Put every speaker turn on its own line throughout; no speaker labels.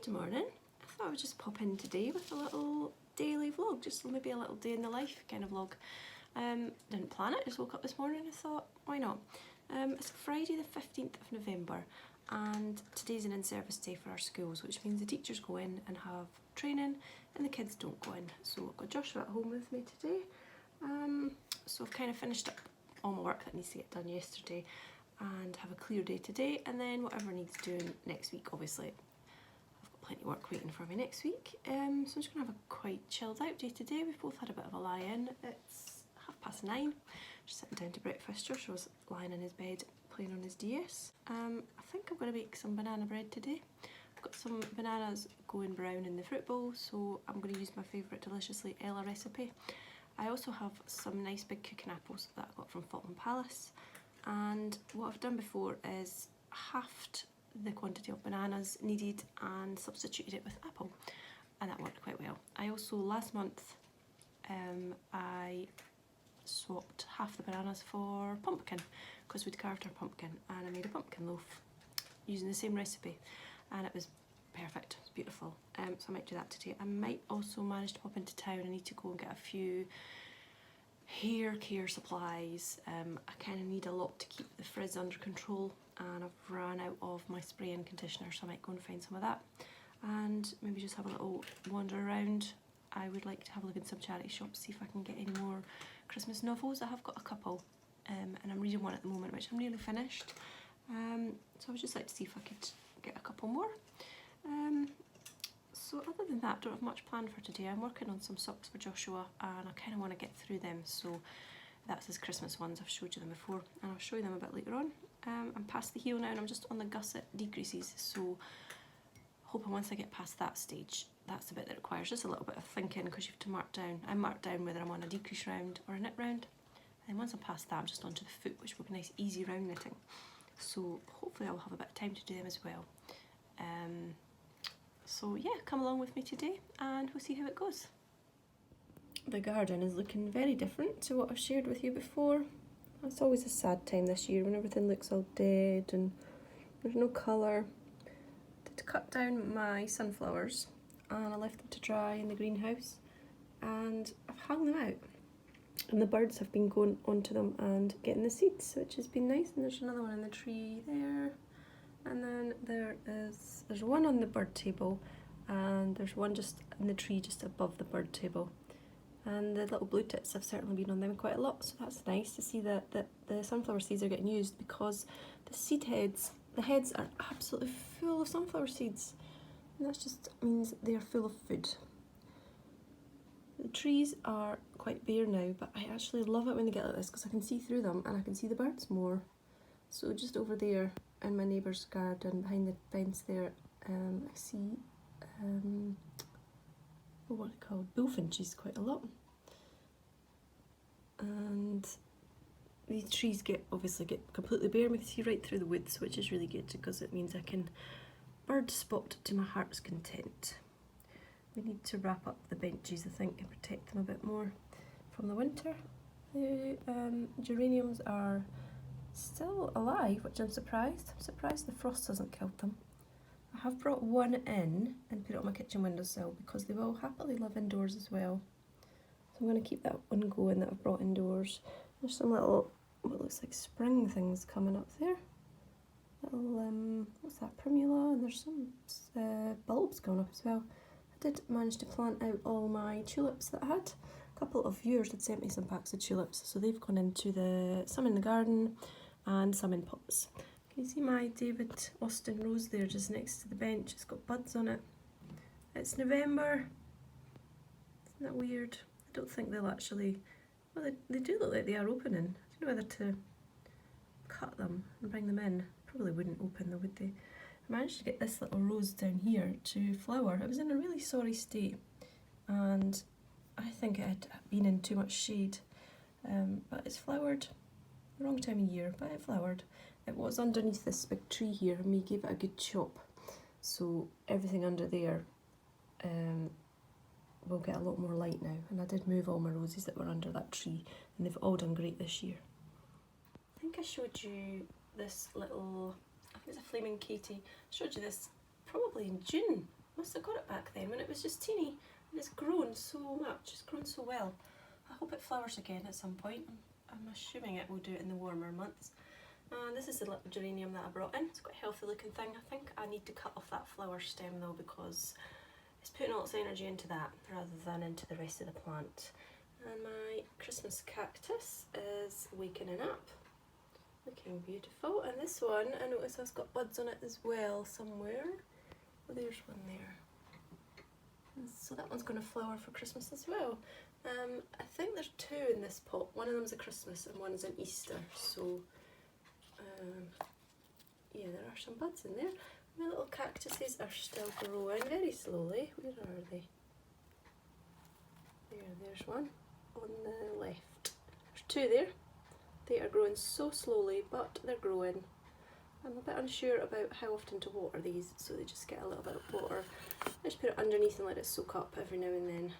Good morning. I thought I would just pop in today with a little daily vlog, just maybe a little day in the life kind of vlog. Didn't plan it, just woke up this morning and thought, why not? It's Friday the 15th of November and today's an in-service day for our schools, which means the teachers go in and have training and the kids don't go in. So I've got Joshua at home with me today. So I've kind of finished up all my work that needs to get done yesterday and have a clear day today, and then whatever needs doing next week, obviously. I've got plenty of work waiting for me next week. So I'm just going to have a quite chilled out day today. We've both had a bit of a lie-in. It's 9:30. Just sitting down to breakfast. Joshua's lying in his bed playing on his DS. I think I'm going to make some banana bread today. I've got some bananas going brown in the fruit bowl, so I'm going to use my favourite Deliciously Ella recipe. I also have some nice big cooking apples that I got from Fulton Palace. And what I've done before is halved the quantity of bananas needed and substituted it with apple, and that worked quite well. I also last month I swapped half the bananas for pumpkin because we'd carved our pumpkin, and I made a pumpkin loaf using the same recipe and it was perfect, it was beautiful. So I might do that today. I might also manage to pop into town. I need to go and get a few hair care supplies. I kind of need a lot to keep the frizz under control, and I've run out of my spray and conditioner, so I might go and find some of that and maybe just have a little wander around. I would like to have a look in some charity shops, see if I can get any more Christmas novels. I have got a couple and I'm reading one at the moment which I'm nearly finished, so I would just like to see if I could get a couple more. So other than that, don't have much planned for today. I'm working on some socks for Joshua and I kind of want to get through them, so that's his Christmas ones. I've showed you them before and I'll show you them a bit later on. I'm past the heel now and I'm just on the gusset decreases, so hoping once I get past that stage, that's the bit that requires just a little bit of thinking because you have to mark down. I mark down whether I'm on a decrease round or a knit round, and once I'm past that I'm just onto the foot, which will be nice easy round knitting. So hopefully I'll have a bit of time to do them as well. So yeah, come along with me today and we'll see how it goes. The garden is looking very different to what I've shared with you before. It's always a sad time this year when everything looks all dead and there's no colour. I did cut down my sunflowers and I left them to dry in the greenhouse, and I've hung them out and the birds have been going onto them and getting the seeds, which has been nice. And there's another one in the tree there. And then there's one on the bird table and there's one just in the tree just above the bird table. And the little blue tits, I've certainly been on them quite a lot, so that's nice to see that the sunflower seeds are getting used, because the seed heads, the heads are absolutely full of sunflower seeds. And that just means they are full of food. The trees are quite bare now, but I actually love it when they get like this because I can see through them and I can see the birds more. So just over there in my neighbour's garden, behind the fence there, I see, what are they called? Bullfinches quite a lot. And these trees obviously get completely bare, and we can see right through the woods, which is really good because it means I can bird spot to my heart's content. We need to wrap up the benches, I think, and protect them a bit more from the winter. The geraniums are still alive, which I'm surprised. I'm surprised the frost hasn't killed them. I have brought one in and put it on my kitchen windowsill because they will happily live indoors as well. So I'm going to keep that one going that I've brought indoors. There's some little, what looks like spring things coming up there. Little, what's that, primula, and there's some bulbs going up as well. I did manage to plant out all my tulips that I had. A couple of viewers had sent me some packs of tulips, so they've gone into some in the garden and some in pots. Can you see my David Austin rose there just next to the bench? It's got buds on it. It's November. Isn't that weird? I don't think they'll actually, well, they do look like they are opening. I don't know whether to cut them and bring them in. Probably wouldn't open though, would they? I managed to get this little rose down here to flower. It was in a really sorry state and I think it had been in too much shade, but it's flowered. Wrong time of year, but it flowered. It was underneath this big tree here and we gave it a good chop, so everything under there will get a lot more light now. And I did move all my roses that were under that tree and they've all done great this year. I think I showed you this little, I think it's a Flaming Katie. I showed you this probably in June Must have got it back then when it was just teeny, and it's grown so much, it's grown so well. I hope it flowers again at some point. I'm assuming it will do it in the warmer months. And this is the little geranium that I brought in. It's quite a healthy looking thing. I think I need to cut off that flower stem though, because it's putting all its energy into that rather than into the rest of the plant. And my Christmas cactus is wakening up, looking beautiful. And this one, I notice has got buds on it as well somewhere. Oh, there's one there. And so that one's going to flower for Christmas as well. I think there's two in this pot. One of them's a Christmas and one is an Easter. So yeah, there are some buds in there. My little cactuses are still growing very slowly. Where are they? There's one on the left. There's two there. They are growing so slowly, but they're growing. I'm a bit unsure about how often to water these, so they just get a little bit of water. I just put it underneath and let it soak up every now and then.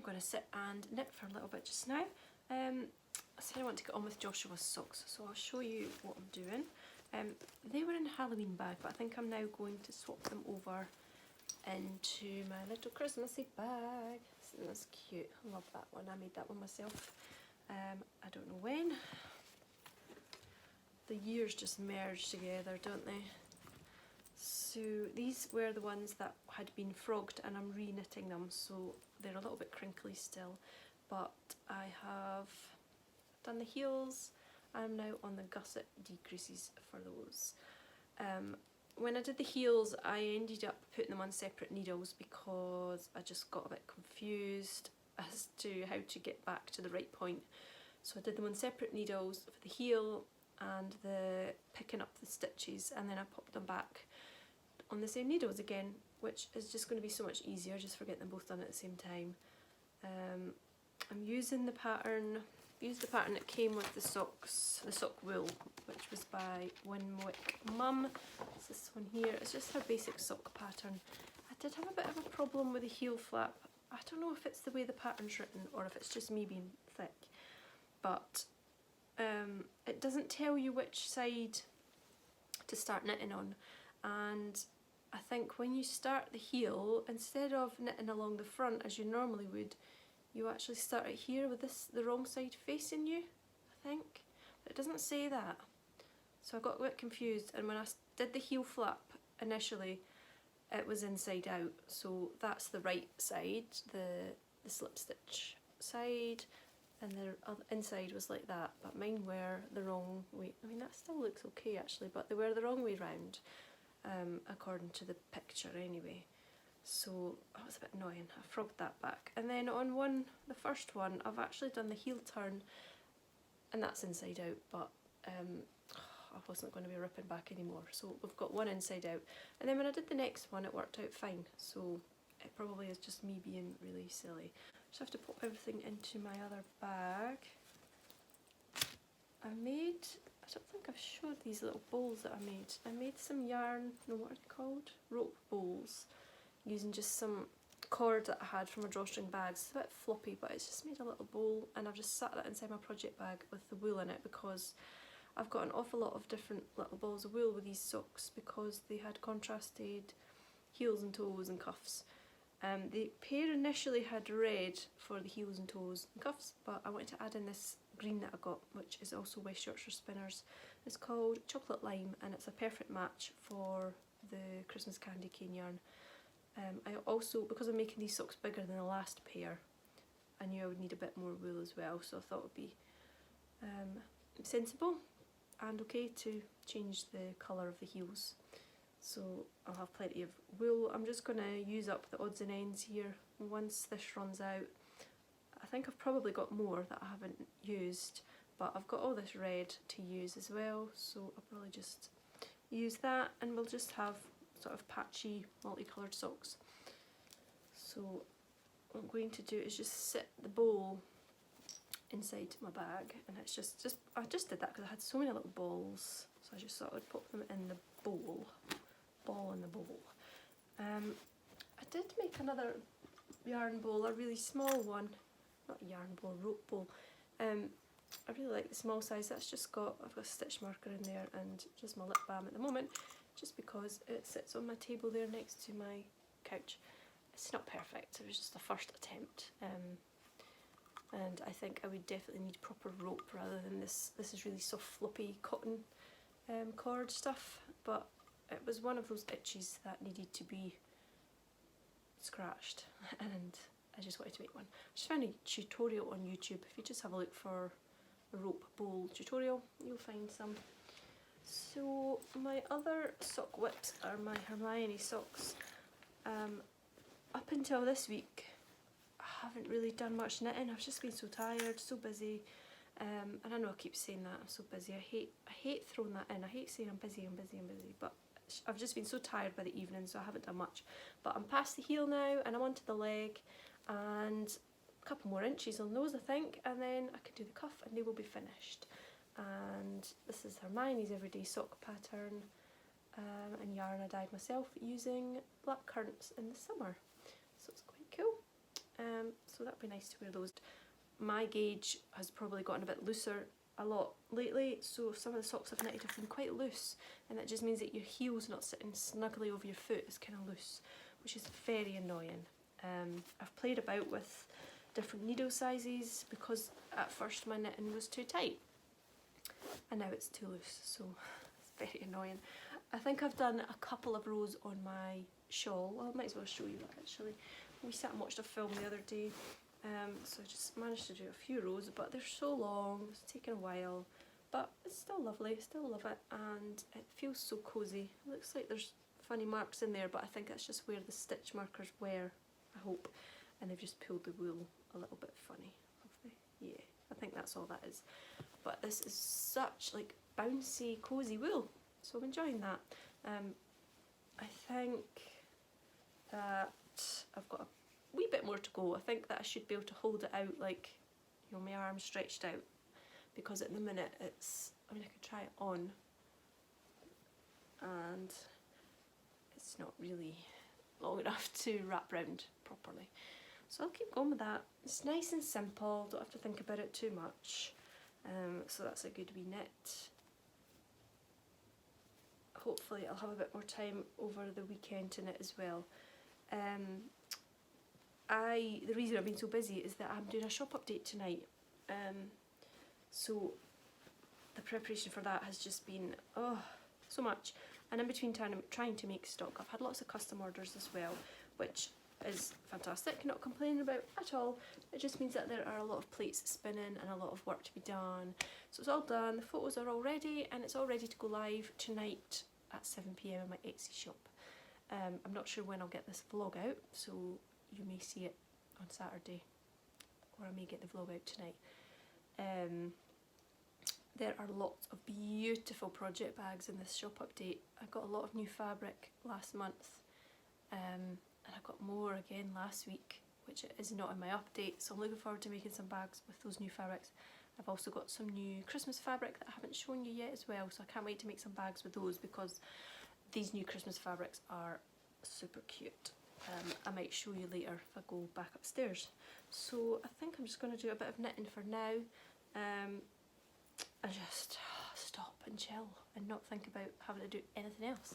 To sit and knit for a little bit just now. I said I want to get on with Joshua's socks, so I'll show you what I'm doing. They were in a Halloween bag, but I think I'm now going to swap them over into my little Christmassy bag. Isn't this cute? I love that one. I made that one myself. I don't know when. The years just merge together, don't they? So these were the ones that had been frogged and I'm re-knitting them, so they're a little bit crinkly still, but I have done the heels. I'm now on the gusset decreases for those. When I did the heels, I ended up putting them on separate needles because I just got a bit confused as to how to get back to the right point. So I did them on separate needles for the heel and the picking up the stitches, and then I popped them back on the same needles again, which is just going to be so much easier just for getting them both done at the same time. I'm using the pattern, used the pattern that came with the socks, the sock wool, which was by Winwick Mum. It's this one here. It's just her basic sock pattern. I did have a bit of a problem with the heel flap. I don't know if it's the way the pattern's written or if it's just me being thick, but it doesn't tell you which side to start knitting on, and I think when you start the heel, instead of knitting along the front as you normally would, you actually start it here with the wrong side facing you, I think. But it doesn't say that. So I got a bit confused, and when I did the heel flap initially, it was inside out. So that's the right side, the slip stitch side, and the inside was like that, but mine were the wrong way. I mean, that still looks okay actually, but they were the wrong way round, according to the picture anyway. So that was a bit annoying. I frogged that back. And then on the first one, I've actually done the heel turn, and that's inside out, but I wasn't going to be ripping back anymore. So we've got one inside out. And then when I did the next one, it worked out fine. So it probably is just me being really silly. Just have to put everything into my other bag. I don't think I've showed these little bowls that I made. I made some yarn, no, what are they called? Rope bowls, using just some cord that I had from a drawstring bag. It's a bit floppy, but it's just made a little bowl, and I've just sat that inside my project bag with the wool in it because I've got an awful lot of different little balls of wool with these socks because they had contrasted heels and toes and cuffs. The pair initially had red for the heels and toes and cuffs, but I wanted to add in this green that I got, which is also West Yorkshire Spinners. It's called Chocolate Lime, and it's a perfect match for the Christmas candy cane yarn. I also, because I'm making these socks bigger than the last pair, I knew I would need a bit more wool as well, so I thought it would be sensible and okay to change the colour of the heels. So I'll have plenty of wool. I'm just going to use up the odds and ends here once this runs out. I think I've probably got more that I haven't used, but I've got all this red to use as well, so I'll probably just use that, and we'll just have sort of patchy multicoloured socks. So what I'm going to do is just sit the bowl inside my bag, and it's just I just did that because I had so many little balls, so I just thought I'd pop them in the bowl. Ball in the bowl. I did make another yarn bowl, a really small one, not a yarn bowl, rope bowl. I really like the small size. That's just I've got a stitch marker in there and just my lip balm at the moment, just because it sits on my table there next to my couch. It's not perfect, it was just a first attempt, and I think I would definitely need proper rope rather than this is really soft floppy cotton cord stuff, but it was one of those itches that needed to be scratched, and I just wanted to make one. I just found a tutorial on YouTube. If you just have a look for a rope bowl tutorial, you'll find some. So my other sock whips are my Hermione socks. Up until this week, I haven't really done much knitting. I've just been so tired, so busy, and I know I keep saying that I'm so busy. I hate throwing that in. I hate saying I'm busy, but I've just been so tired by the evening, so I haven't done much. But I'm past the heel now, and I'm onto the leg, and a couple more inches on those I think, and then I can do the cuff and they will be finished. And this is Hermione's everyday sock pattern, and yarn I dyed myself using black currants in the summer, so it's quite cool. So that'd be nice to wear those. My gauge has probably gotten a bit looser a lot lately, so some of the socks I've knitted have been quite loose, and that just means that your heel's not sitting snugly over your foot, it's kind of loose, which is very annoying. I've played about with different needle sizes because at first my knitting was too tight and now it's too loose, so it's very annoying. I think I've done a couple of rows on my shawl. Well, I might as well show you that actually. We sat and watched a film the other day, so I just managed to do a few rows, but they're so long, it's taken a while, but it's still lovely, I still love it, and it feels so cosy. It looks like there's funny marks in there, but I think that's just where the stitch markers were, I hope, and they've just pulled the wool a little bit funny, have they? Yeah, I think that's all that is. But this is such like bouncy, cosy wool, so I'm enjoying that. I think that I've got a wee bit more to go. I think that I should be able to hold it out like, you know, my arm stretched out, because at the minute it's, I mean, I could try it on and it's not really long enough to wrap round properly. So I'll keep going with that. It's nice and simple, don't have to think about it too much. So that's a good wee knit. hopefully I'll have a bit more time over the weekend in it as well. The reason I've been so busy is that I'm doing a shop update tonight, so the preparation for that has just been so much, and in between time I'm trying to make stock. I've had lots of custom orders as well, which is fantastic, not complaining about at all. It just means that there are a lot of plates spinning and a lot of work to be done. So it's all done, the photos are all ready, and it's all ready to go live tonight at 7 PM in my Etsy shop. I'm not sure when I'll get this vlog out, so you may see it on Saturday, or I may get the vlog out tonight. There are lots of beautiful project bags in this shop update. I got a lot of new fabric last month, and I got more again last week, which is not in my update, so I'm looking forward to making some bags with those new fabrics. I've also got some new Christmas fabric that I haven't shown you yet as well, so I can't wait to make some bags with those, because these new Christmas fabrics are super cute. I might show you later if I go back upstairs. So I think I'm just going to do a bit of knitting for now, and just stop and chill and not think about having to do anything else.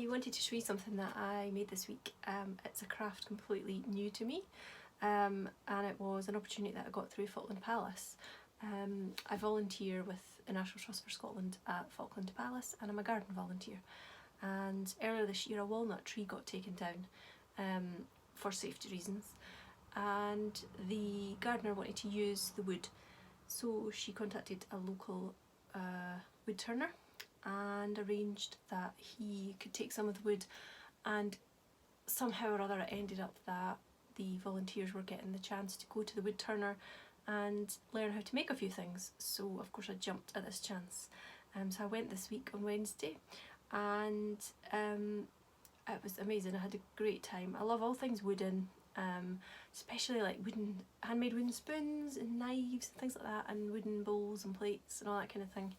I wanted to show you something that I made this week. It's a craft completely new to me, and it was an opportunity that I got through Falkland Palace. I volunteer with the National Trust for Scotland at Falkland Palace, and I'm a garden volunteer. And earlier this year a walnut tree got taken down for safety reasons, and the gardener wanted to use the wood, so she contacted a local wood turner and arranged that he could take some of the wood, and somehow or other it ended up that the volunteers were getting the chance to go to the wood turner and learn how to make a few things. So of course I jumped at this chance. So I went this week on Wednesday, and it was amazing. I had a great time. I love all things wooden, especially like handmade wooden spoons and knives and things like that, and wooden bowls and plates and all that kind of thing.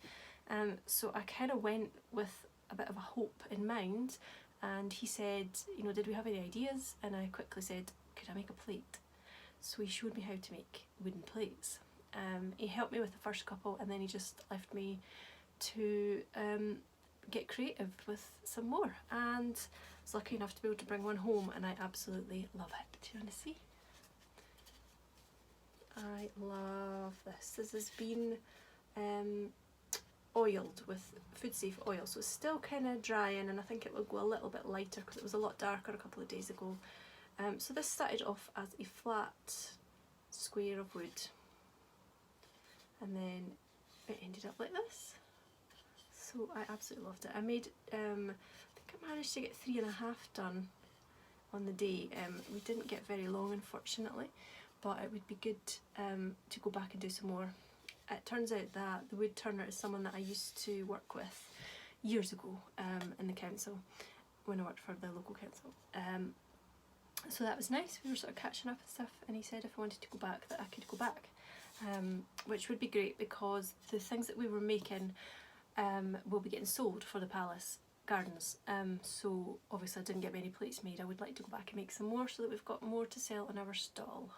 So I kind of went with a bit of a hope in mind, and he said, you know, did we have any ideas? And I quickly said, could I make a plate? So he showed me how to make wooden plates. He helped me with the first couple, and then he just left me to get creative with some more, and I was lucky enough to be able to bring one home, and I absolutely love it. Do you want to see? I love this. This has been oiled with food safe oil, so it's still kind of drying, and I think it will go a little bit lighter because it was a lot darker a couple of days ago. So this started off as a flat square of wood, and then it ended up like this. So I absolutely loved it. I made, I think I managed to get 3.5 done on the day. We didn't get very long, unfortunately, but it would be good to go back and do some more. It turns out that the wood turner is someone that I used to work with years ago in the council, when I worked for the local council. So that was nice. We were sort of catching up and stuff, and he said if I wanted to go back that I could go back, which would be great because the things that we were making will be getting sold for the palace gardens. So obviously I didn't get many plates made. I would like to go back and make some more so that we've got more to sell in our stall.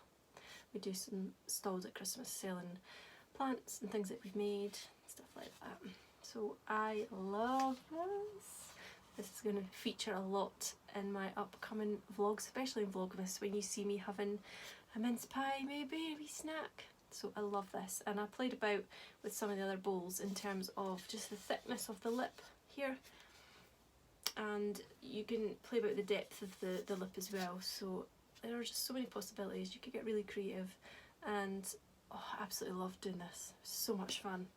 We do some stalls at Christmas selling plants and things that we've made, stuff like that. So I love this. This is going to feature a lot in my upcoming vlogs, especially in Vlogmas, when you see me having a mince pie, maybe a wee snack. So I love this, and I played about with some of the other bowls in terms of just the thickness of the lip here, and you can play about the depth of the lip as well. So there are just so many possibilities. You could get really creative, and oh, I absolutely love doing this. So much fun,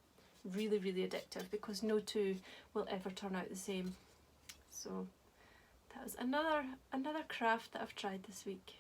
really addictive, because no two will ever turn out the same. So that was another craft that I've tried this week.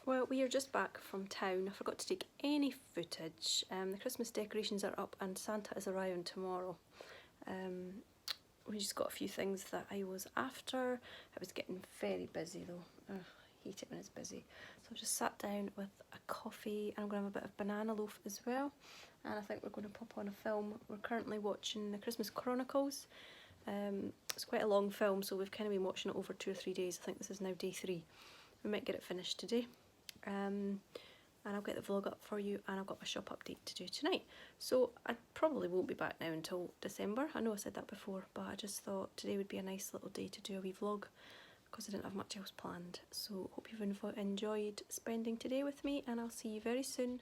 Well, we are just back from town. I forgot to take any footage. The Christmas decorations are up and Santa is around tomorrow. We just got a few things that I was after. I was getting very busy though. Ugh, I hate it when it's busy. So I just sat down with a coffee, and I'm going to have a bit of banana loaf as well. And I think we're going to pop on a film. We're currently watching the Christmas Chronicles. It's quite a long film, so we've kind of been watching it over 2 or 3 days. I think this is now day 3. We might get it finished today. And I'll get the vlog up for you, and I've got my shop update to do tonight. So I probably won't be back now until December. I know I said that before, but I just thought today would be a nice little day to do a wee vlog because I didn't have much else planned. So hope you've enjoyed spending today with me, and I'll see you very soon.